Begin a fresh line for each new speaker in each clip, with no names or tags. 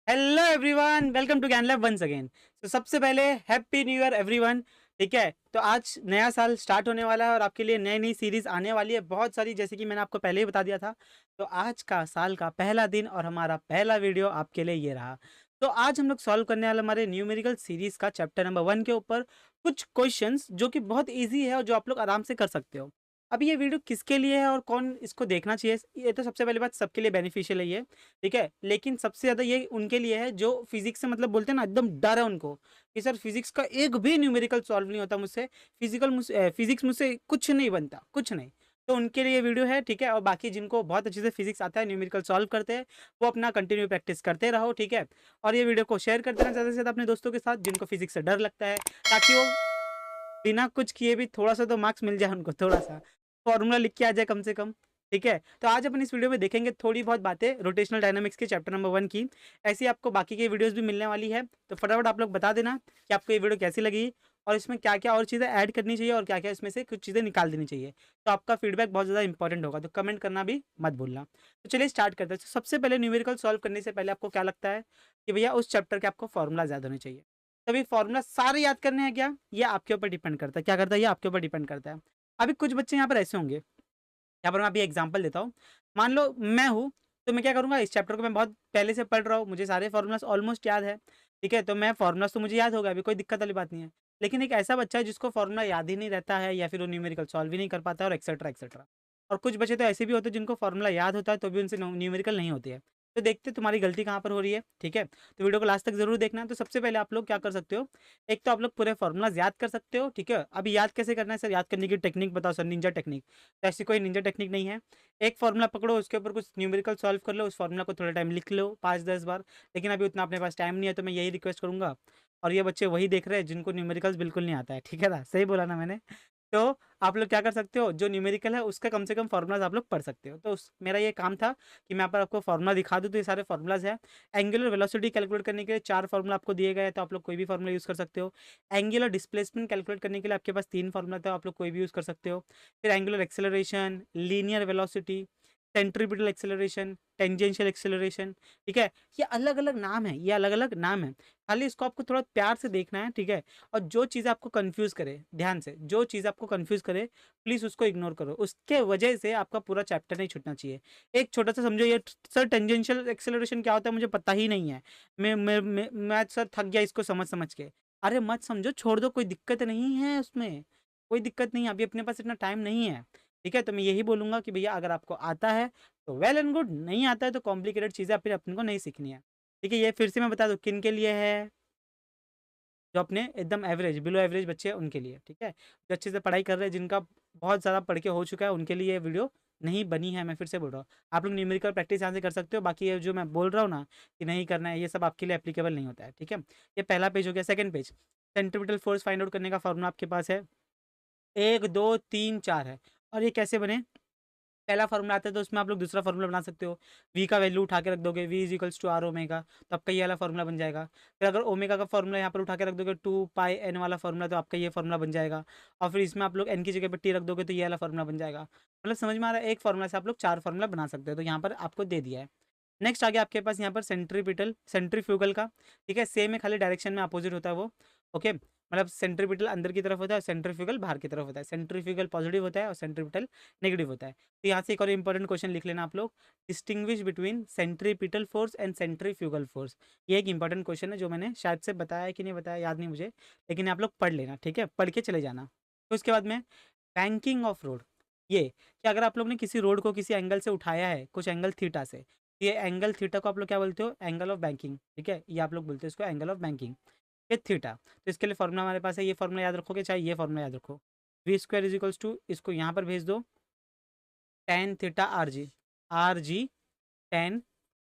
Hello everyone, welcome to ज्ञान lab once again. तो सबसे पहले हैप्पी न्यू ईयर एवरीवन। ठीक है, तो आज नया साल स्टार्ट होने वाला है और आपके लिए नई नई सीरीज आने वाली है बहुत सारी, जैसे कि मैंने आपको पहले ही बता दिया था। तो आज का साल का पहला दिन और हमारा पहला वीडियो आपके लिए ये रहा। तो आज हम लोग सॉल्व करने वाले हमारे न्यूमेरिकल सीरीज का चैप्टर नंबर 1 के ऊपर कुछ क्वेश्चंस जो कि बहुत ईजी है और जो आप लोग आराम से कर सकते हो। अभी ये वीडियो किसके लिए है और कौन इसको देखना चाहिए, ये तो सबसे पहली बात सबके लिए बेनिफिशियल है ये। ठीक है, लेकिन सबसे ज़्यादा ये उनके लिए है जो फिजिक्स से मतलब बोलते हैं ना, एकदम डर है उनको कि सर फिजिक्स का एक भी न्यूमेरिकल सॉल्व नहीं होता मुझसे, फिजिक्स मुझसे कुछ नहीं बनता, कुछ नहीं। तो उनके लिए ये वीडियो है। ठीक है, और बाकी जिनको बहुत अच्छे से फिजिक्स आता है, न्यूमेरिकल सॉल्व करते हैं, वो अपना कंटिन्यू प्रैक्टिस करते रहो। ठीक है, और ये वीडियो को शेयर कर देना ज़्यादा से ज़्यादा अपने दोस्तों के साथ जिनको फिजिक्स से डर लगता है, ताकि वो बिना कुछ किए भी थोड़ा सा तो मार्क्स मिल जाए उनको, थोड़ा सा फॉर्मूला लिख के आ जाए कम से कम। ठीक है, तो आज अपन इस वीडियो में देखेंगे थोड़ी बहुत बातें रोटेशनल डायनामिक्स के चैप्टर नंबर 1 की। ऐसी आपको बाकी की वीडियोस भी मिलने वाली है, तो फटाफट आप लोग बता देना कि आपको ये वीडियो कैसी लगी और इसमें क्या क्या और चीज़ें ऐड करनी चाहिए और क्या क्या इसमें से कुछ चीज़ें निकाल देनी चाहिए। तो आपका फीडबैक बहुत ज़्यादा इंपॉर्टेंट होगा, तो कमेंट करना भी मत भूलना। तो चलिए स्टार्ट करते हैं। तो सबसे पहले न्यूमेरिकल सॉल्व करने से पहले आपको क्या लगता है कि भैया उस चैप्टर के आपको फॉर्मूला याद होने चाहिए। तभी फॉर्मूला सारे याद करने हैं क्या, ये आपके ऊपर डिपेंड करता है। क्या करता है, ये आपके ऊपर डिपेंड करता है। अभी कुछ बच्चे यहाँ पर ऐसे होंगे, यहाँ पर मैं अभी एग्जांपल देता हूँ। मान लो मैं हूँ, तो मैं क्या करूँगा, इस चैप्टर को मैं बहुत पहले से पढ़ रहा हूँ, मुझे सारे फॉर्मूलास ऑलमोस्ट याद है। ठीक है, तो मैं फॉर्मूलास तो मुझे याद होगा, अभी कोई दिक्कत वाली बात नहीं है। लेकिन एक ऐसा बच्चा है जिसको फॉर्मूला याद ही नहीं रहता है, या फिर वो न्यूमेरिकल सॉल्व ही नहीं कर पाता है, और एक्सेट्रा एक्सेट्रा। और कुछ बच्चे तो ऐसे भी होते हैं जिनको फॉर्मूला याद होता है तो भी उनसे न्यूमेरिकल नहीं होती है। तो देखते तुम्हारी गलती कहाँ पर हो रही है। ठीक है, तो वीडियो को लास्ट तक जरूर देखना। तो सबसे पहले आप लोग क्या कर सकते हो, एक तो आप लोग पूरे फॉर्मूलाज याद कर सकते हो। ठीक है, अभी याद कैसे करना है सर, याद करने की टेक्निक बताओ सर, निंजा टेक्निक। तो ऐसी कोई निंजा टेक्निक नहीं है। एक फॉर्मूला पकड़ो, उसके ऊपर कुछ न्यूमेरिकल सॉल्व कर लो, उस फॉर्मूला को थोड़ा टाइम लिख लो 5-10 बार। लेकिन अभी उतना अपने पास टाइम नहीं है, तो मैं यही रिक्वेस्ट करूंगा। और ये बच्चे वही देख रहे हैं जिनको न्यूमेरिकल्स बिल्कुल नहीं आता है। ठीक है ना, सही बोला ना मैंने। तो आप लोग क्या कर सकते हो, जो न्यूमेरिकल है उसका कम से कम फॉर्मूलाज आप लोग पढ़ सकते हो। तो मेरा ये काम था कि मैं यहाँ पर आपको फॉर्मूला दिखा दूँ। तो ये सारे फॉर्मूलाज है। एंगुलर वेलोसिटी कैलकुलेट करने के लिए 4 फॉर्मूला आपको दिए गए हैं, तो आप लोग कोई भी फॉर्मूला यूज़ कर सकते हो। एंगुलर डिस्प्लेसमेंट कैलकुलेट करने के लिए आपके पास 3 फॉर्मूला था, आप लोग कोई भी यूज़ कर सकते हो। फिर angular acceleration, linear velocity, centripetal acceleration, tangential acceleration. ठीक है, ये अलग अलग नाम है, ये अलग अलग नाम है। खाली इसको आपको थोड़ा प्यार से देखना है। ठीक है, और जो चीज़ आपको कंफ्यूज करे, ध्यान से जो चीज़ आपको कंफ्यूज करे प्लीज़ उसको इग्नोर करो, उसके वजह से आपका पूरा चैप्टर नहीं छूटना चाहिए। एक छोटा सा समझो, ये सर टेंजेंशियल एक्सेलरेशन क्या होता है मुझे पता ही नहीं है, मैं सर थक गया इसको समझ समझ के। अरे मत समझो, छोड़ दो, कोई दिक्कत नहीं है उसमें, कोई दिक्कत नहीं है, अभी अपने पास इतना टाइम नहीं है। ठीक है, तो मैं यही बोलूँगा कि भैया अगर आपको आता है तो वेल एंड गुड, नहीं आता है तो कॉम्प्लिकेटेड चीज़ें फिर अपन को नहीं सीखनी है। ठीक है, ये फिर से मैं बता दूँ किन के लिए है, जो अपने एकदम एवरेज बिलो एवरेज बच्चे हैं उनके लिए। ठीक है, जो अच्छे से पढ़ाई कर रहे हैं, जिनका बहुत ज़्यादा पढ़ के हो चुका है, उनके लिए ये वीडियो नहीं बनी है। मैं फिर से बोल रहा हूँ, आप लोग न्यूमेरिकल प्रैक्टिस यहाँ से कर सकते हो। बाकी ये जो मैं बोल रहा हूँ ना कि नहीं करना है, ये सब आपके लिए एप्लीकेबल नहीं होता है। ठीक है, ये पहला पेज हो गया। Second page, centripetal force find out करने का फॉर्मूला आपके पास है, 1 2 3 4 है। और ये कैसे बने, पहला फॉर्मूला आता है तो उसमें आप लोग दूसरा फॉर्मूला बना सकते हो। वी का वैल्यू उठा के रख दोगे, V is equals to R omega, तो आपका ये वाला फॉर्मूला बन जाएगा। फिर अगर ओमेगा का फॉर्मूला यहाँ पर उठा के रख दोगे 2 पाई एन वाला फॉर्मूला, तो आपका ये फॉर्मूला बन जाएगा। और फिर इसमें आप लोग एन की जगह पर टी रख दोगे तो ये वाला फॉर्मूला बन जाएगा। मतलब समझ में आ रहा है, एक फॉर्मूला से आप लोग 4 फॉर्मूला बना सकते हो, तो यहाँ पर आपको दे दिया है। नेक्स्ट आ गया आपके पास यहाँ पर सेंट्रीपिटल सेंट्रीफ्यूगल का। ठीक है, सेम है, खाली डायरेक्शन में अपोजिट होता है वो। ओके, मतलब सेंट्रीपिटल अंदर की तरफ होता है, सेंट्रीफ्यूगल बाहर की तरफ होता है। सेंट्रीफ्यूगल पॉजिटिव होता है और सेंट्रीपिटल नेगेटिव होता है। तो यहाँ से एक और इंपॉर्टेंट क्वेश्चन लिख लेना आप लोग, distinguish between centripetal force and centrifugal force. ये एक इंपॉर्टेंट क्वेश्चन है जो मैंने शायद से बताया कि नहीं बताया, याद नहीं मुझे, लेकिन आप लोग पढ़ लेना। ठीक है, पढ़ के चले जाना। तो उसके बाद में बैंकिंग ऑफ रोड, ये कि अगर आप लोग ने किसी रोड को किसी एंगल से उठाया है, कुछ एंगल थीटा से, ये एंगल थीटा को आप लोग क्या बोलते हो, एंगल ऑफ बैंकिंग। ठीक है, ये आप लोग बोलते हो इसको एंगल ऑफ बैंकिंग, ये थीटा। तो इसके लिए फॉर्मूला हमारे पास है, ये फॉर्मूला याद रखोगे, चाहे ये फॉर्मूला याद रखो, we square is equals to, इसको यहाँ पर भेज दो, tan theta R G, R G tan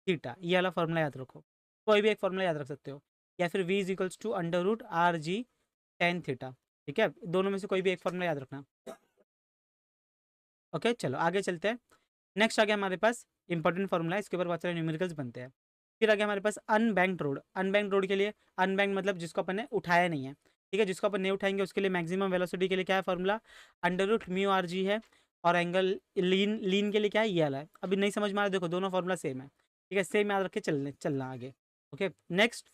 theta, ये वाला फॉर्मूला याद रखो। कोई भी एक फॉर्मूला याद रख सकते हो, या फिर V is equals to under root R G tan theta. ठीक है, दोनों में से कोई भी एक फॉर्मूला याद रखना। ओके, चलो आगे चलते हैं। नेक्स्ट आ गया हमारे पास इंपॉर्टेंट फॉर्मूला है, इसके ऊपर बहुत सारे न्यूमेरिकल्स बनते हैं। फिर आ गया हमारे पास अनबैंक्ड रोड। अनबैंक्ड रोड के लिए, अनबैंक्ड मतलब जिसको अपन ने उठाया नहीं है। ठीक है, जिसको अपन नहीं उठाएंगे उसके लिए मैक्सिमम वेलोसिटी के लिए क्या है formula, under root mu R G है। और एंगल लीन लीन के लिए क्या है, ये वाला है। अभी नहीं समझ में आ रहा, देखो दोनों फॉर्मूला सेम है। ठीक है, सेम याद रख के चलना आगे। Okay, next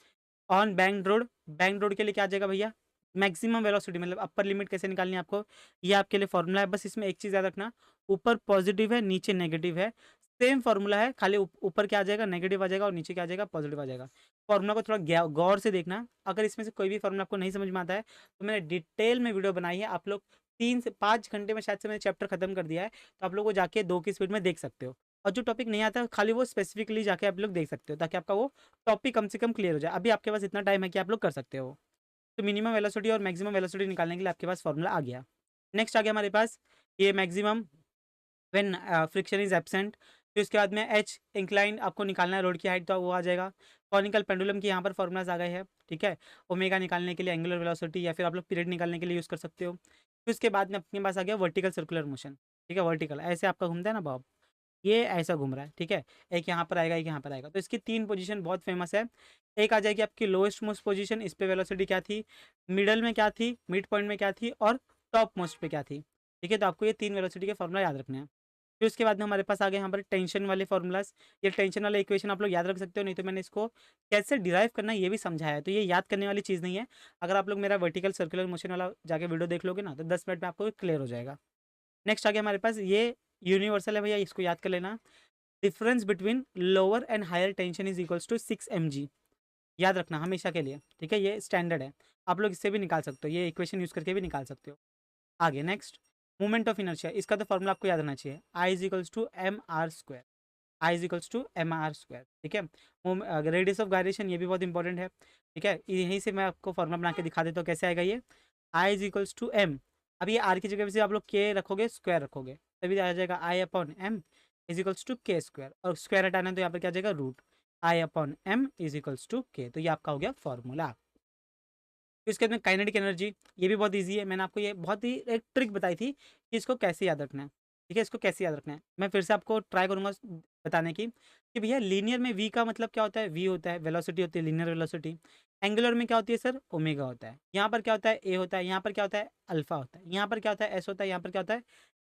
on bank road के लिए क्या आ जाएगा भैया, मैक्सिमम वेलोसिटी मतलब अपर लिमिट कैसे निकालनी है आपको, ये आपके लिए फॉर्मूला है। बस इसमें एक चीज़ याद रखना, ऊपर पॉजिटिव है नीचे नेगेटिव है, सेम फॉर्मूला है, खाली ऊपर क्या आ जाएगा नेगेटिव आ जाएगा और नीचे क्या आ जाएगा पॉजिटिव आ जाएगा। फॉर्मूला को थोड़ा गौर से देखना, अगर इसमें से कोई भी फॉर्मूला आपको नहीं समझ में आता है तो मैंने डिटेल में वीडियो बनाई है, आप लोग 3 से 5 घंटे में शायद से मैंने चैप्टर खत्म कर दिया है, तो आप लोग को जाके 2 की स्पीड में देख सकते हो। और जो टॉपिक नहीं आता है खाली वो स्पेसिफिकली जाके आप लोग देख सकते हो, ताकि आपका वो टॉपिक कम से कम क्लियर हो जाए। अभी आपके पास इतना टाइम है कि आप लोग कर सकते हो। तो मिनिमम वेलोसिटी और मैक्सिमम वेलोसिटी निकालने के लिए आपके पास फॉर्मूला आ गया। नेक्स्ट आ गया हमारे पास ये maximum when friction is absent. फिर उसके बाद में एच इंक्लाइन आपको निकालना है रोड की हाइट, तो वो आ जाएगा। कॉनिकल पेंडुलम की यहाँ पर फॉर्मूलाज आ गए हैं, ठीक है। ओमेगा निकालने के लिए एंगुलर वेलोसिटी, या फिर आप लोग पीरियड निकालने के लिए यूज़ कर सकते हो। फिर उसके बाद में अपने पास आ गया वर्टिकल सर्कुलर मोशन, ठीक है। वर्टिकल ऐसे आपका घूमता है ना बॉब, ये ऐसा घूम रहा है, ठीक है। एक यहाँ पर आएगा एक यहाँ पर आएगा, तो इसकी 3 पोजीशन बहुत फेमस है। एक आ जाएगी आपकी लोएस्ट मोस्ट पोजीशन, इस पे वेलोसिटी क्या थी, मिडल में क्या थी, मिड पॉइंट में क्या थी, और टॉप मोस्ट पे क्या थी, ठीक है। तो आपको ये 3 वेलोसिटी के फॉर्मूला याद रखने हैं। फिर उसके बाद में हमारे पास आ गए यहाँ पर टेंशन वाले फॉर्मूलाज। ये टेंशन वाले इक्वेशन आप लोग याद रख सकते हो, नहीं तो मैंने इसको कैसे डिराइव करना है ये भी समझाया है, तो ये याद करने वाली चीज़ नहीं है। अगर आप लोग मेरा वर्टिकल सर्कुलर मोशन वाला जाके वीडियो देख लोगे ना, तो 10 मिनट में आपको क्लियर हो जाएगा। नेक्स्ट आ गया हमारे पास ये यूनिवर्सल है भैया, इसको याद कर लेना। Difference between lower and higher tension is equals to 6 mg, याद रखना हमेशा के लिए, ठीक है। ये स्टैंडर्ड है, आप लोग इससे भी निकाल सकते हो, ये इक्वेशन यूज करके भी निकाल सकते हो। आगे नेक्स्ट मोमेंट ऑफ इनर्शिया, इसका तो फॉर्मूला आपको याद रहना चाहिए, I is equals to M R square, I is equals to M R square, ठीक है। रेडियस ऑफ गायरेशन ये भी बहुत इंपॉर्टेंट है, ठीक है। यहीं से मैं आपको फॉर्मूला बना के दिखा देता हूँ कैसे आएगा ये। आई इज इक्वल्स टू एम, अब ये आर की जगह पे से आप लोग के रखोगे स्क्वायर रखोगे, तभी आ जाएगा I upon M is equals to K square, और स्क्वायर हटाना है तो यहाँ पर क्या आ जाएगा root I upon M is equals to K, तो ये आपका हो गया फॉर्मूला। फिर इसके बाद में काइनेटिक एनर्जी, ये भी बहुत ईजी है, मैंने आपको ये बहुत ही एक ट्रिक बताई थी कि इसको कैसे याद रखना है, ठीक है। इसको कैसे याद रखना है मैं फिर से आपको ट्राई करूंगा बताने की, कि भैया लीनियर में वी का मतलब क्या होता है, वी होता है वेलोसिटी होती है लीनियर वेलोसिटी। एंगुलर में क्या होती है सर, ओमेगा होता है। यहाँ पर क्या होता है, ए होता है। यहाँ पर क्या होता है, अल्फा होता है। यहाँ पर क्या होता है, एस होता है। यहाँ पर क्या होता है,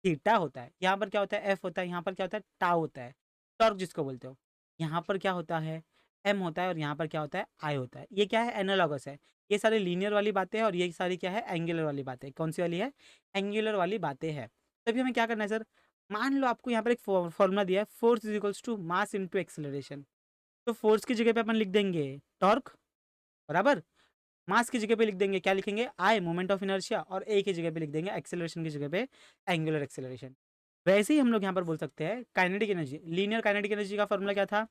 थीटा होता है। यहाँ पर क्या होता है, एफ होता है। यहाँ पर क्या होता है, टाउ होता है, टॉर्क जिसको बोलते हो। यहाँ पर क्या होता है, एम होता है, और यहाँ पर क्या होता है, आई होता है। ये क्या है, एनालॉगस है। ये सारी लीनियर वाली बातें हैं, और ये सारी क्या है, एंगुलर वाली बातें। कौन सी वाली है, एंगुलर वाली बातें हैं। तभी हमें क्या करना है सर, मान लो आपको यहाँ पर एक फॉर्मूला दिया है, force is equals to mass into acceleration. तो फोर्स की जगह पे अपन लिख देंगे टॉर्क, बराबर। मास की जगह पे लिख देंगे, क्या लिखेंगे, आई मोमेंट ऑफ इनर्शिया, और ए की जगह पे लिख देंगे एक्सेलरेशन की जगह पे एंगुलर एक्सेलरेशन। वैसे ही हम लोग यहाँ पर बोल सकते हैं kinetic energy, linear kinetic energy का फॉर्मूला क्या था,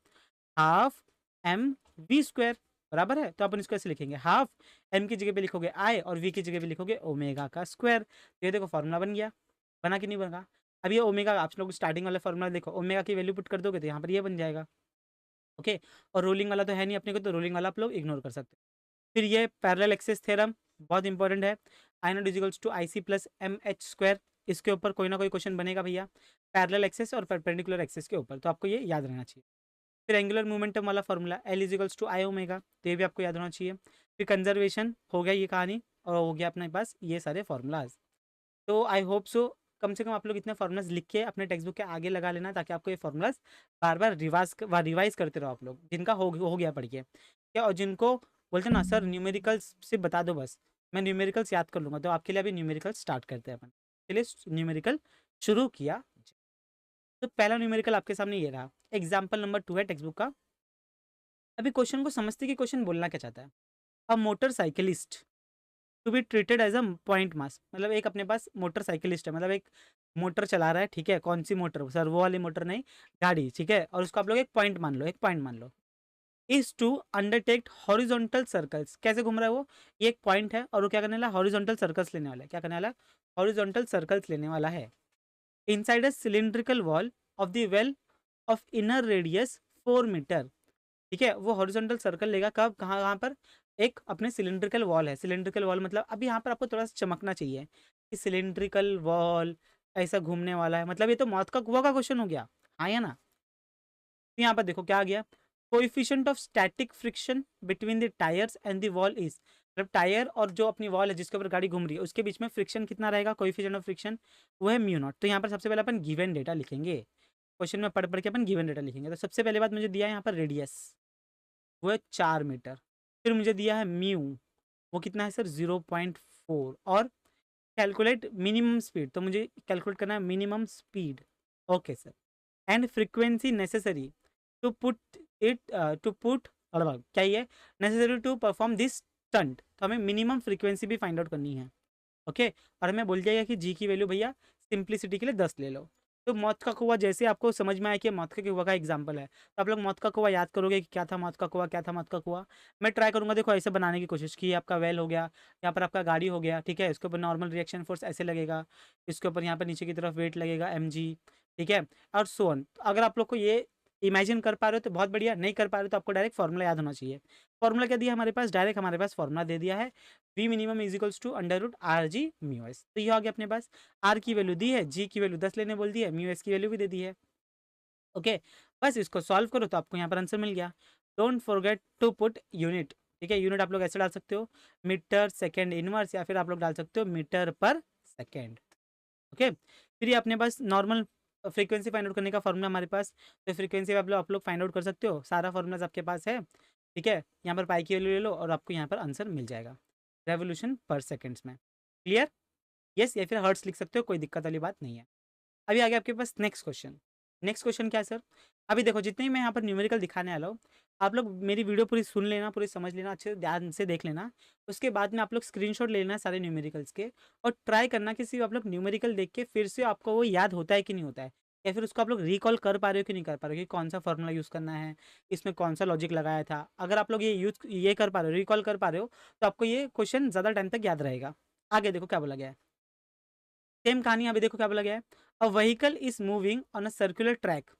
हाफ एम वी स्क्वायर, बराबर है। तो अपन इसको ऐसे लिखेंगे, हाफ एम की जगह पे लिखोगे आई, और वी की जगह पे लिखोगे ओमेगा का स्क्वायर। तो ये देखो फॉर्मूला बन गया, बना कि नहीं बना। अब ये ओमेगा आप लोग स्टार्टिंग वाला फॉर्मूला देखो, ओमेगा की वैल्यू पुट कर दोगे तो यहाँ पर ये बन जाएगा, ओके। और रोलिंग वाला तो है नहीं अपने को, तो रोलिंग वाला आप लोग इग्नोर कर सकते हो। फिर ये पैरेलल एक्सिस थ्योरम बहुत इंपॉर्टेंट है, I naught is equals to I C plus M H square. इसके ऊपर कोई ना कोई क्वेश्चन बनेगा भैया, पैरेलल एक्सिस और परपेंडिकुलर एक्सिस के ऊपर, तो आपको ये याद रहना चाहिए। फिर एंगुलर मोमेंटम वाला formula L is equals to I omega, तो ये भी आपको याद होना चाहिए। फिर कंजर्वेशन हो गया ये कहानी, और हो गया अपने पास ये सारे फॉर्मूलाज। तो आई होप सो कम से कम आप लोग इतने फॉर्मूलाज लिख के अपने टेक्स्ट बुक के आगे लगा लेना, ताकि आपको ये फॉर्मूलाज बार बार रिवाइज करते रहो आप लोग, जिनका हो गया पढ़ के क्या, और जिनको बोलते हैं ना सर न्यूमेरिकल्स से बता दो बस, मैं न्यूमेरिकल्स याद कर लूँगा, तो आपके लिए अभी न्यूमेरिकल स्टार्ट करते हैं अपन। चलिए न्यूमेरिकल शुरू किया। तो पहला न्यूमेरिकल आपके सामने ये रहा, एग्जाम्पल नंबर 2 है टेक्स्ट बुक का। अभी क्वेश्चन को समझते कि क्वेश्चन बोलना क्या चाहता है। A motorcyclist to be treated as a point mass, मतलब एक अपने पास मोटरसाइकिलिस्ट है, मतलब एक मोटर चला रहा है, ठीक है। कौन सी मोटर सर, वो वाली मोटर नहीं, गाड़ी, ठीक है। और उसको आप लोग एक पॉइंट मान लो, एक पॉइंट मान लो। Is to undertake horizontal circles, कैसे घूम रहा है वो, ये एक पॉइंट है, और वो क्या करने वाला है, हॉरिजॉन्टल सर्कल्स लेने वाला है। क्या करने वाला है, हॉरिजॉन्टल सर्कल्स लेने वाला है। Inside a cylindrical wall of the well of inner radius 4 metre, ठीक है। वो हॉरिजॉन्टल सर्कल लेगा कब, कहाँ कहाँ पर, एक अपने सिलिंड्रिकल वॉल है। सिलिंड्रिकल वॉल मतलब अभी यहाँ पर आपको थोड़ा सा चमकना चाहिए कि सिलिंड्रिकल वॉल ऐसा घूमने वाला है, मतलब ये तो मौत का कुआं का क्वेश्चन हो गया, हाँ या ना। तो यहाँ पर देखो क्या आ गया, coefficient of static friction between the tyres and the wall is, मतलब टायर और जो अपनी वॉल है जिसके ऊपर गाड़ी घूम रही है उसके बीच में फ्रिक्शन कितना रहेगा, कोएफिशिएंट ऑफ फ्रिक्शन वो है म्यू नॉट। तो यहाँ पर सबसे पहले अपन गिवन डेटा लिखेंगे, क्वेश्चन में पढ़ पढ़ के अपन गिवन डेटा लिखेंगे। तो सबसे पहले बात मुझे दिया है यहाँ पर रेडियस, वो है 4 मीटर। फिर मुझे दिया है म्यू, वो कितना है सर 0.4। और कैलकुलेट मिनिमम स्पीड, तो मुझे कैलकुलेट करना है minimum speed. Okay sir. And frequency necessary to put it to put क्या ये necessary to perform this stunt, तो हमें मिनिमम फ्रीक्वेंसी भी फाइंड आउट करनी है। ओके। और हमें बोल जाएगा कि जी की वैल्यू भैया सिंप्लिसिटी के लिए 10 ले लो। तो मौत का कुआं जैसे आपको समझ में आया कि मौत का कुआं का एग्जांपल है, तो आप लोग मौत का कुआं याद करोगे कि क्या था मौत का कुआं, क्या था मौत का कुआं। मैं ट्राई करूंगा, देखो ऐसे बनाने की कोशिश की। आपका वेल हो गया, यहाँ पर आपका गाड़ी हो गया, ठीक है, इसके ऊपर नॉर्मल रिएक्शन फोर्स ऐसे लगेगा, इसके ऊपर यहाँ पर नीचे की तरफ वेट लगेगा mg, ठीक है, और सो ऑन। अगर आप लोग को ये इमेजिन कर पा रहे हो तो बहुत बढ़िया, नहीं कर पा रहे हो तो आपको डायरेक्ट फॉर्मूला याद होना चाहिए। फॉर्मूला क्या दिया हमारे पास, डायरेक्ट हमारे पास फॉर्मूला दे दिया है, V minimum is equals to under root R G mu S. तो ये आ गया अपने पास, आर की वैल्यू दी है, जी की वैल्यू 10 लेने बोल दी है, म्यू एस की वैल्यू भी दे दी है। ओके, बस इसको सॉल्व करो तो आपको यहाँ पर आंसर मिल गया। Don't forget to put unit, ठीक है, यूनिट आप लोग ऐसे डाल सकते हो मीटर सेकेंड इनवर्स, या फिर आप लोग डाल सकते हो मीटर पर सेकेंड। ओके, फिर ये अपने पास नॉर्मल फ्रीक्वेंसी फाइंड आउट करने का फॉर्मूला हमारे पास, तो फ्रीक्वेंसी आप लोग फाइंड आउट कर सकते हो, सारा फॉर्मूलाज आपके पास है, ठीक है। यहाँ पर पाई की वैल्यू ले लो और आपको यहाँ पर आंसर मिल जाएगा रेवोल्यूशन पर सेकेंड्स में। क्लियर? यस, या फिर हर्ट्स लिख सकते हो, कोई दिक्कत वाली बात नहीं है। अभी आगे आपके पास नेक्स्ट क्वेश्चन। नेक्स्ट क्वेश्चन क्या है सर? अभी देखो जितने ही मैं यहाँ पर न्यूमेरिकल दिखाने वाला हूँ, आप लोग मेरी वीडियो पूरी सुन लेना, पूरी समझ लेना, अच्छे से ध्यान से देख लेना। उसके बाद में आप लोग स्क्रीनशॉट ले लेना सारे न्यूमेरिकल्स के, और ट्राई करना कि सिर्फ आप लोग न्यूमेरिकल देख के फिर से आपको वो याद होता है कि नहीं होता है, या फिर उसको आप लोग रिकॉल कर पा रहे हो कि नहीं कर पा रहे हो कि कौन सा फॉर्मूला यूज़ करना है, इसमें कौन सा लॉजिक लगाया था। अगर आप लोग ये कर पा रहे हो, रिकॉल कर पा रहे हो, तो आपको ये क्वेश्चन ज़्यादा टाइम तक याद रहेगा। आगे देखो क्या बोला गया है, सेम कहानी अभी देखो क्या बोला गया है। A vehicle is moving on a circular track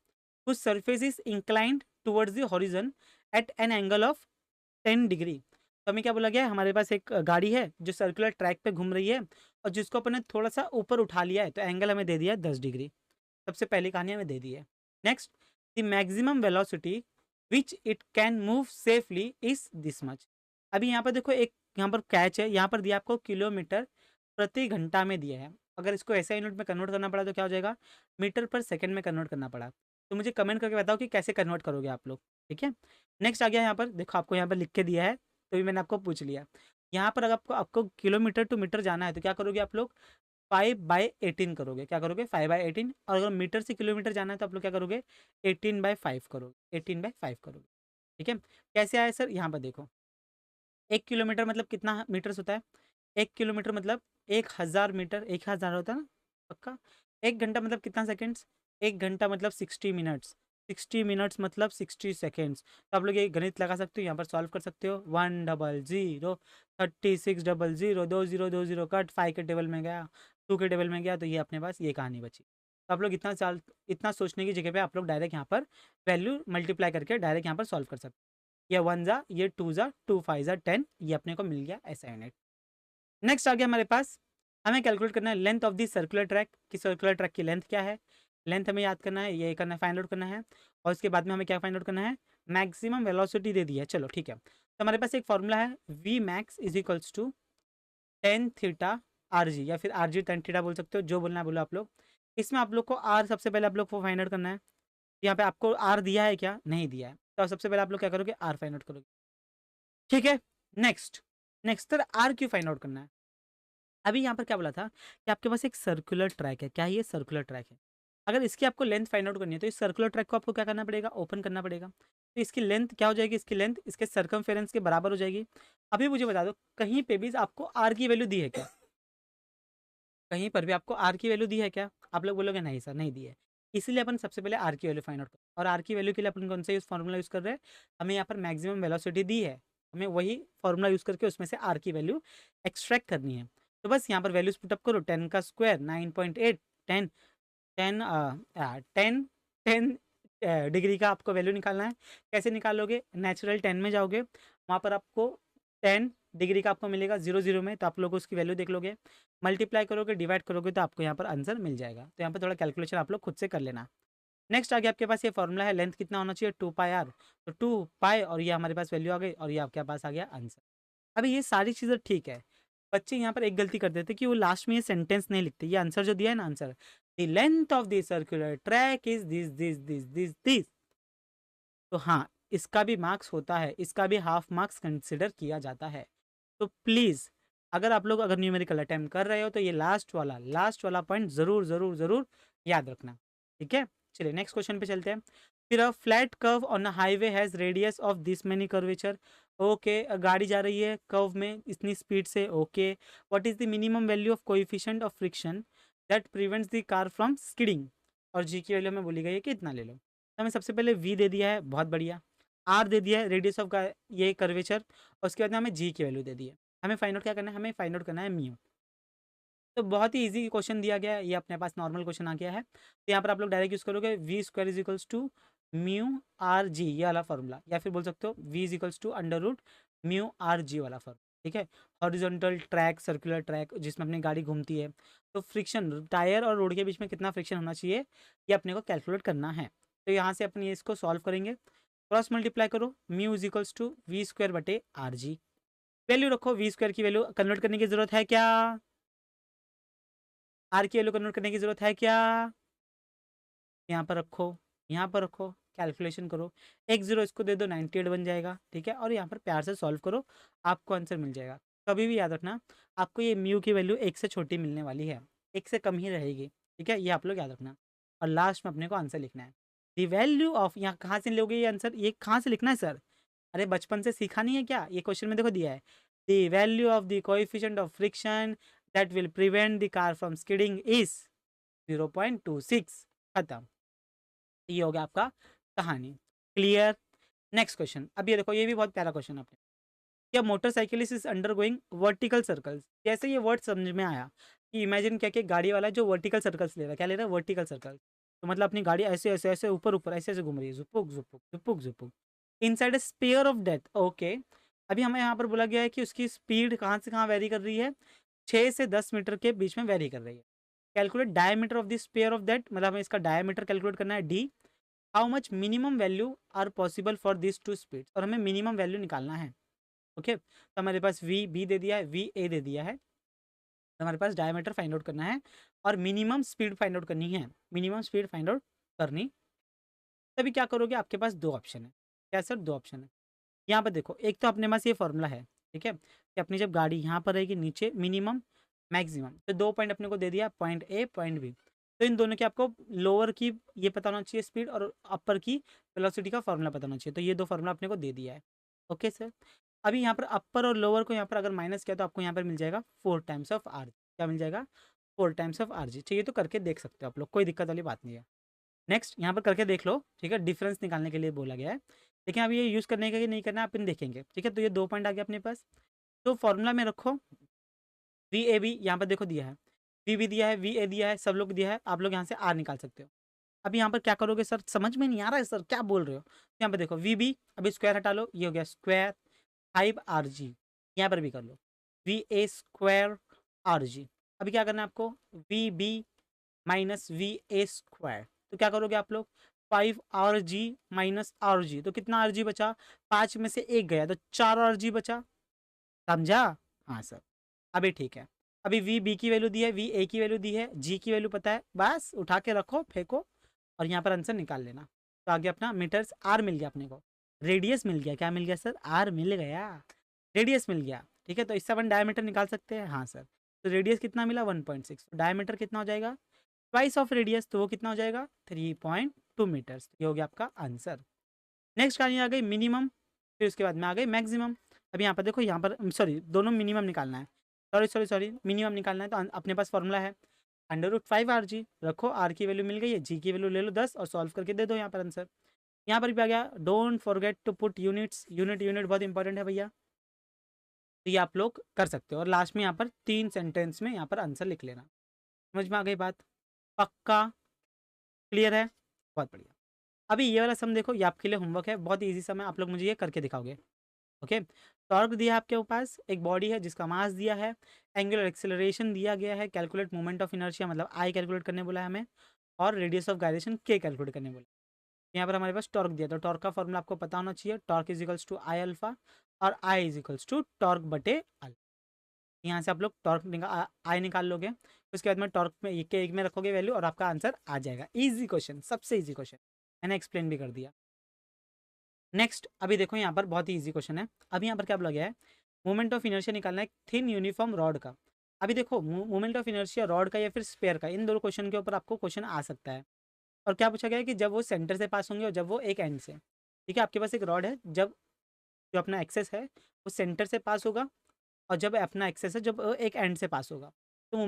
whose surface is inclined towards the horizon at an angle of 10 degree. तो हमें क्या बोला गया है, हमारे पास एक गाड़ी है जो सर्कुलर ट्रैक पे घूम रही है, और जिसको अपन ने थोड़ा सा ऊपर उठा लिया है, तो एंगल हमें दे दिया है 10 डिग्री। सबसे पहली कहानी हमें दे दी है। Next, the maximum velocity which it can move safely is this much. अभी यहाँ पर देखो एक यहाँ पर कैच है, यहाँ पर दिया आपको किलोमीटर प्रति घंटा में दिया है। अगर इसको ऐसे यूनिट में कन्वर्ट करना पड़ा तो क्या हो जाएगा, मीटर पर सेकंड में कन्वर्ट करना पड़ा। तो मुझे कमेंट करके बताओ कि कैसे कन्वर्ट करोगे आप लोग, ठीक है। नेक्स्ट आ गया यहाँ पर, देखो आपको यहाँ पर लिख के दिया है, तो भी मैंने आपको पूछ लिया। यहाँ पर अगर आपको आपको किलोमीटर टू मीटर जाना है तो क्या करोगे आप लोग, 5/18 करोगे। क्या करोगे, 5/18। और अगर मीटर से किलोमीटर जाना है तो आप लोग क्या करोगे, 18/5 करोगे, 18/5 करोगे, ठीक है। कैसे आया सर, यहाँ पर देखो 1 किलोमीटर मतलब कितना मीटर्स होता है, 1 किलोमीटर मतलब 1000 मीटर, 1000 होता है ना पक्का। 1 घंटा मतलब कितना सेकेंड्स, 1 घंटा मतलब 60 मिनट्स, 60 मिनट्स मतलब 60 सेकेंड्स। तो आप लोग ये गणित लगा सकते हो, यहाँ पर सॉल्व कर सकते हो। 100 3600 20 कट 5 के टेबल में गया, 2 के टेबल में गया, तो ये अपने पास ये कहानी बची। तो आप लोग इतना सोचने की जगह पे आप लोग डायरेक्ट यहाँ पर वैल्यू मल्टीप्लाई करके डायरेक्ट यहाँ पर सॉल्व कर सकते हो। ये 1 जा, ये 2 जा, 2 5 जा 10, ये अपने को मिल गया ऐसा यूनिट। नेक्स्ट आ गया हमारे पास, हमें कैलकुलेट करना है length of the circular track, कि सर्कुलर ट्रैक की लेंथ क्या है। लेंथ हमें याद करना है, ये करना है, फाइंड आउट करना है। और उसके बाद में हमें क्या फाइंड आउट करना है, मैक्सिमम वेलोसिटी दे दी है, चलो ठीक है। तो हमारे पास एक फॉर्मूला है, V max is equals to tan theta R G, या फिर आर जी टेन थीटा बोल सकते हो, जो बोलना है बोलो आप लोग। इसमें आप लोग को आर सबसे पहले आप लोग को फाइंड आउट करना है। यहाँ पे आपको आर दिया है क्या, नहीं दिया है, तो सबसे पहले आप लोग क्या करोगे, आर फाइंड आउट करोगे, ठीक है। नेक्स्ट, सर आर क्यों फाइंड आउट करना है। अभी यहाँ पर क्या बोला था कि आपके पास एक सर्कुलर ट्रैक है, क्या ये सर्कुलर ट्रैक है। अगर इसकी आपको लेंथ फाइंड आउट करनी है तो इस सर्कुलर ट्रैक को आपको क्या करना पड़ेगा, ओपन करना पड़ेगा। तो इसकी लेंथ क्या हो जाएगी, इसकी लेंथ इसके सर्कमफेरेंस के बराबर हो जाएगी। अभी मुझे बता दो कहीं पे भी आपको आर की वैल्यू दी है क्या, कहीं पर भी आपको आर की वैल्यू दी है क्या, आप लोग बोलोगे नहीं सर नहीं दी है। इसीलिए अपन सबसे पहले आर की वैल्यू फाइंड आउट करें, और आर की वैल्यू के लिए अपन कौन सा यूज फॉर्मूला यूज़ कर रहे हैं, हमें यहाँ पर मैक्सिमम वेलोसिटी दी है, हमें वही फॉर्मूला यूज़ करके उसमें से आर की वैल्यू एक्सट्रैक्ट करनी है। तो बस यहाँ पर वैल्यूज पुटअप करो, 10 का स्क्वायर 9.8, 10 10 10 10 डिग्री का आपको वैल्यू निकालना है। कैसे निकालोगे, नेचुरल 10 में जाओगे, वहाँ पर आपको 10 डिग्री का आपको मिलेगा 0 0 में, तो आप लोग उसकी वैल्यू देख लोगे, मल्टीप्लाई करोगे, डिवाइड करोगे, तो आपको यहाँ पर आंसर मिल जाएगा। तो यहाँ पर थोड़ा कैलकुलेशन आप लोग खुद से कर लेना। नेक्स्ट आ गया आपके पास ये फॉर्मूला है, लेंथ कितना होना चाहिए, 2πr, तो 2π, और ये हमारे पास वैल्यू आ गई, और ये आपके पास आ गया आंसर। अभी ये सारी चीज़ें ठीक है, बच्चे यहाँ पर एक गलती कर देते कि वो लास्ट में ये सेंटेंस नहीं लिखते, ये आंसर जो दिया है ना, answer the length of the circular track is this this this this this. तो हाँ, इसका भी मार्क्स होता है, इसका भी हाफ मार्क्स कंसिडर किया जाता है। तो प्लीज़ अगर आप लोग अगर न्यूमेरिकल अटेम्प्ट कर रहे हो तो ये लास्ट वाला पॉइंट ज़रूर ज़रूर ज़रूर याद रखना, ठीक है। चलिए नेक्स्ट क्वेश्चन पे चलते हैं। फिर a flat curve on a highway has radius of this many curvature. Okay, गाड़ी जा रही है कर्व में इतनी स्पीड से, okay. What is the minimum value of coefficient of friction that prevents the car from skidding. और जी की value में बोली गई है कि इतना ले लो। तो हमें सबसे पहले वी दे दिया है, बहुत बढ़िया। आर दे दिया है रेडियस ऑफ ये कर्वेचर, और उसके बाद में हमें जी की वैल्यू दे दी है। हमें फाइंड आउट क्या करना है, हमें फाइंड आउट करना है म्यू। तो बहुत ही इजी क्वेश्चन दिया गया है, ये अपने पास नॉर्मल क्वेश्चन आ गया है। तो यहाँ पर आप लोग डायरेक्ट यूज करोगे V square is equals to mu R G, ये वाला फॉर्मूला, या फिर बोल सकते हो V is equals to under root mu R G वाला फॉर्मूला, ठीक है। हॉरिजॉन्टल ट्रैक, सर्कुलर ट्रैक जिसमें अपनी गाड़ी घूमती है, तो फ्रिक्शन टायर और रोड के बीच में कितना फ्रिक्शन होना चाहिए ये अपने को कैलकुलेट करना है। तो यहाँ से अपनी इसको सॉल्व करेंगे, क्रॉस मल्टीप्लाई करो, mu is equals to v square बटे आर जी। वैल्यू रखो, वी स्क्वायर की वैल्यू कन्वर्ट करने की जरूरत है क्या, आर की वैल्यू कन्वर्ट करने की जरूरत है क्या, यहाँ पर रखो, यहाँ पर रखो, कैलकुलेशन करो, एक जीरो इसको दे दो 98 बन जाएगा, ठीक है। और यहाँ पर प्यार से सॉल्व करो, आपको आंसर मिल जाएगा। कभी भी याद रखना आपको ये म्यू की वैल्यू एक से छोटी मिलने वाली है, एक से कम ही रहेगी, ठीक है, ये आप लोग याद रखना। और लास्ट में अपने को आंसर लिखना है। द वैल्यू ऑफ, यहाँ कहाँ से लोगे ये आंसर, ये कहाँ से लिखना है सर, अरे बचपन से सीखा नहीं है क्या, ये क्वेश्चन में देखो दिया है, the value of the coefficient of friction that will prevent the car from skidding is 0.26। खत्म, ये हो गया आपका कहानी, क्लियर। नेक्स्ट क्वेश्चन, अब ये देखो, ये भी बहुत प्यारा क्वेश्चन आपने, क्या motorcyclist is under going vertical circles. जैसे ये वर्ड समझ में आया कि इमेजिन क्या कि गाड़ी वाला है जो वर्टिकल सर्कल्स ले रहा है, क्या ले रहा है, वर्टिकल सर्कल। तो मतलब अपनी गाड़ी ऐसे ऐसे ऐसे ऊपर ऊपर ऐसे ऐसे घूम रही है, झुपुक झुपुक झुपुक झुपुक, inside a sphere of death, okay. अभी हमें यहाँ पर बोला गया है कि उसकी स्पीड कहाँ से कहाँ वेरी कर रही है, 6 से 10 मीटर के बीच में वेरी कर रही है। Calculate diameter of this sphere of that, मतलब हमें इसका डायमीटर कैलकुलेट करना है d. How much minimum value are possible for this two speed, और हमें मिनिमम वैल्यू निकालना है, ओके। तो हमारे पास वी बी दे दिया है, वी ए दे दिया है, तो हमारे पास डायमीटर फाइंड आउट करना है और मिनिमम स्पीड फाइंड आउट करनी है, मिनिमम स्पीड फाइंड आउट करनी। तभी क्या करोगे, आपके पास दो ऑप्शन है, क्या सर, दो ऑप्शन है। यहाँ पर देखो, एक तो अपने पास ये फॉर्मूला है, ठीक है, कि अपनी जब गाड़ी यहाँ पर रहेगी नीचे मिनिमम मैक्सिमम, तो दो पॉइंट अपने को दे दिया, पॉइंट ए पॉइंट बी। तो इन दोनों की आपको लोअर की ये पता होना चाहिए स्पीड, और अपर की वेलोसिटी का फॉर्मूला पता होना चाहिए, तो ये दो फॉर्मूला अपने को दे दिया है, ओके सर। अभी यहाँ पर अपर और लोअर को यहाँ पर अगर माइनस किया तो आपको यहाँ पर मिल जाएगा 4 टाइम्स ऑफ आर, क्या मिल जाएगा, 4 टाइम्स ऑफ आर जी। चाहिए तो करके देख सकते हो आप लोग, कोई दिक्कत वाली बात नहीं है। नेक्स्ट यहाँ पर करके देख लो, ठीक है, डिफरेंस निकालने के लिए बोला गया है, लेकिन अब ये यूज़ करने का कि नहीं करना अपन देखेंगे, ठीक है। तो ये दो पॉइंट आ गया अपने पास, तो फॉर्मूला में रखो वी ए बी, यहाँ पर देखो दिया है, वी बी दिया है, वी ए दिया है, सब लोग दिया है, आप लोग यहाँ से आर निकाल सकते हो। अब यहाँ पर क्या करोगे सर, समझ में नहीं आ रहा है सर, क्या बोल रहे हो। यहाँ पर देखो वी बी, अभी स्क्वायर हटा लो, ये हो गया स्क्वायर 5 RG, यहाँ पर भी कर लो V A square R G. अभी क्या करना है आपको, V B minus V A square, तो क्या करोगे आप लोग, 5 RG माइनस आर जी, तो कितना आर जी बचा, 5 में से एक गया तो 4 RG बचा, समझा। हाँ सर, अभी ठीक है। अभी वी बी की वैल्यू दी है, वी ए की वैल्यू दी है, जी की वैल्यू पता है, बस उठा के रखो फेंको और यहाँ पर आंसर निकाल लेना। तो आगे अपना मीटर्स आर मिल गया अपने को, रेडियस मिल गया, क्या मिल गया सर, आर मिल गया, रेडियस मिल गया, ठीक है। तो इससे अपन डायमीटर निकाल सकते हैं, हाँ सर। तो रेडियस कितना मिला 1.6, तो डायमीटर कितना हो जाएगा, ट्वाइस ऑफ रेडियस, तो वो कितना हो जाएगा 3.2 मीटर्स, ये हो गया आपका आंसर। नेक्स्ट कहानी आ गई मिनिमम, फिर उसके बाद में आ गई मैक्सिमम। अब यहाँ पर देखो, यहाँ पर सॉरी दोनों मिनिमम निकालना है, सॉरी मिनिमम निकालना है, तो अपने पास फॉर्मूला है अंडर रूट 5 RG, रखो आर की वैल्यू मिल गई है, जी की वैल्यू ले लो 10 और सॉल्व करके दे दो यहाँ पर आंसर। यहाँ पर भी आ गया, don't forget to put units, unit unit बहुत इंपॉर्टेंट है भैया, तो ये आप लोग कर सकते हो। और लास्ट में यहाँ पर 3 सेंटेंस में यहाँ पर आंसर लिख लेना। समझ में आ गई बात, पक्का क्लियर है, बहुत बढ़िया। अभी ये वाला सम देखो, ये आपके लिए होमवर्क है, बहुत ईजी सम है, आप लोग मुझे ये करके दिखाओगे, ओके। टॉर्क दिया है आपके पास, एक बॉडी है जिसका मास दिया है, एंगुलर एक्सेलरेशन दिया गया है, कैलकुलेट मोमेंट ऑफ इनर्शिया मतलब आई कैलकुलेट करने बोला है हमें, और रेडियस ऑफ गायरेशन के कैलकुलेट करने बोला। यहाँ पर हमारे पास टॉर्क दिया, तो टॉर्क का फॉर्मूला आपको पता होना चाहिए, torque is equals to I alpha, और I is equals to torque बटे अल्फा। यहाँ से आप लोग टॉर्क आई निकाल लोगे, उसके बाद में टॉर्क में एक में रखोगे वैल्यू और आपका आंसर आ जाएगा। इजी क्वेश्चन, सबसे इजी क्वेश्चन, मैंने एक्सप्लेन भी कर दिया। नेक्स्ट अभी देखो यहाँ पर बहुत ही ईजी क्वेश्चन है। अभी यहाँ पर क्या बोला गया है, मोमेंट ऑफ इनर्शिया निकालना है थिन यूनिफॉर्म रॉड का। अभी देखो मोमेंट ऑफ इनर्शिया रॉड का या फिर स्पेयर का, इन दोनों क्वेश्चन के ऊपर आपको क्वेश्चन आ सकता है। और क्या पूछा गया है कि जब वो सेंटर से पास होंगे और जब वो एक एंड से, ठीक है, आपके पास एक रॉड है, जब जो अपना एक्सेस है वो सेंटर से पास होगा और जब अपना एक्सेस है जब एक एंड से पास होगा, तो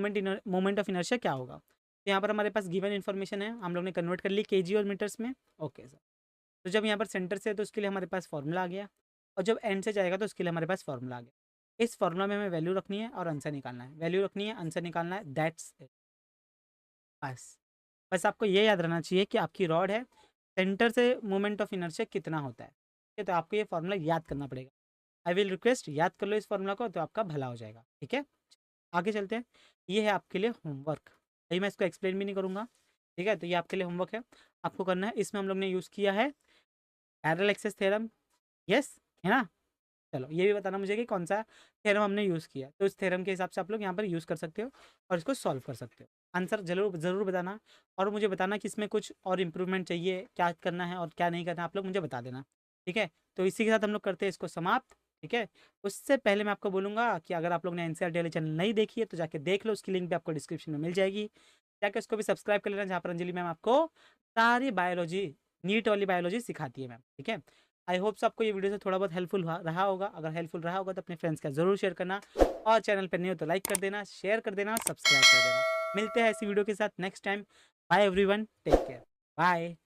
मोमेंट ऑफ इनर्शिया क्या होगा। तो यहाँ पर हमारे पास गिवन इन्फॉर्मेशन है, हम लोग ने कन्वर्ट कर ली केजी और मीटर्स में। ओके सर, तो जब यहाँ पर सेंटर से है तो उसके लिए हमारे पास फॉर्मूला आ गया, और जब एंड से जाएगा तो उसके लिए हमारे पास फॉर्मूला आ गया। इस फॉर्मूला में हमें वैल्यू रखनी है और आंसर निकालना है, वैल्यू रखनी है, आंसर निकालना है, दैट्स इट। बस बस आपको ये याद रहना चाहिए कि आपकी रॉड है, सेंटर से मोमेंट ऑफ इनर्शिया कितना होता है, ठीक है, तो आपको ये फॉर्मूला याद करना पड़ेगा। आई विल रिक्वेस्ट याद कर लो इस फॉर्मूला को, तो आपका भला हो जाएगा। ठीक है, आगे चलते हैं। ये है आपके लिए होमवर्क, अभी मैं इसको एक्सप्लेन भी नहीं करूँगा, ठीक है, तो ये आपके लिए होमवर्क है, आपको करना है। इसमें हम लोग ने यूज़ किया है पैरेलल एक्सेस थ्योरम, यस है ना। चलो ये भी बताना मुझे कि कौन सा थ्योरम हमने यूज़ किया, तो इस थ्योरम के हिसाब से आप लोग यहाँ पर यूज़ कर सकते हो और इसको सॉल्व कर सकते हो। आंसर जरूर ज़रूर बताना, और मुझे बताना कि इसमें कुछ और इम्प्रूवमेंट चाहिए, क्या करना है और क्या नहीं करना, आप लोग मुझे बता देना। ठीक है, तो इसी के साथ हम लोग करते हैं इसको समाप्त। ठीक है, उससे पहले मैं आपको बोलूँगा कि अगर आप लोग ने एनसीईआरटी वाले चैनल नहीं देखी है तो जाके देख लो, उसकी लिंक भी आपको डिस्क्रिप्शन में मिल जाएगी, जाके उसको भी सब्सक्राइब कर लेना, जहाँ पर अंजलि मैम आपको सारी बायोलॉजी, नीट वाली बायोलॉजी सिखाती है मैम। ठीक है, आई होप्स आपको ये वीडियो से थोड़ा बहुत हेल्पफुल रहा होगा। अगर हेल्पफुल रहा होगा तो अपने फ्रेंड्स का जरूर शेयर करना, और चैनल पर नहीं हो तो लाइक कर देना, शेयर कर देना, सब्सक्राइब कर देना। मिलते हैं ऐसी वीडियो के साथ next time. Bye everyone, take care, bye.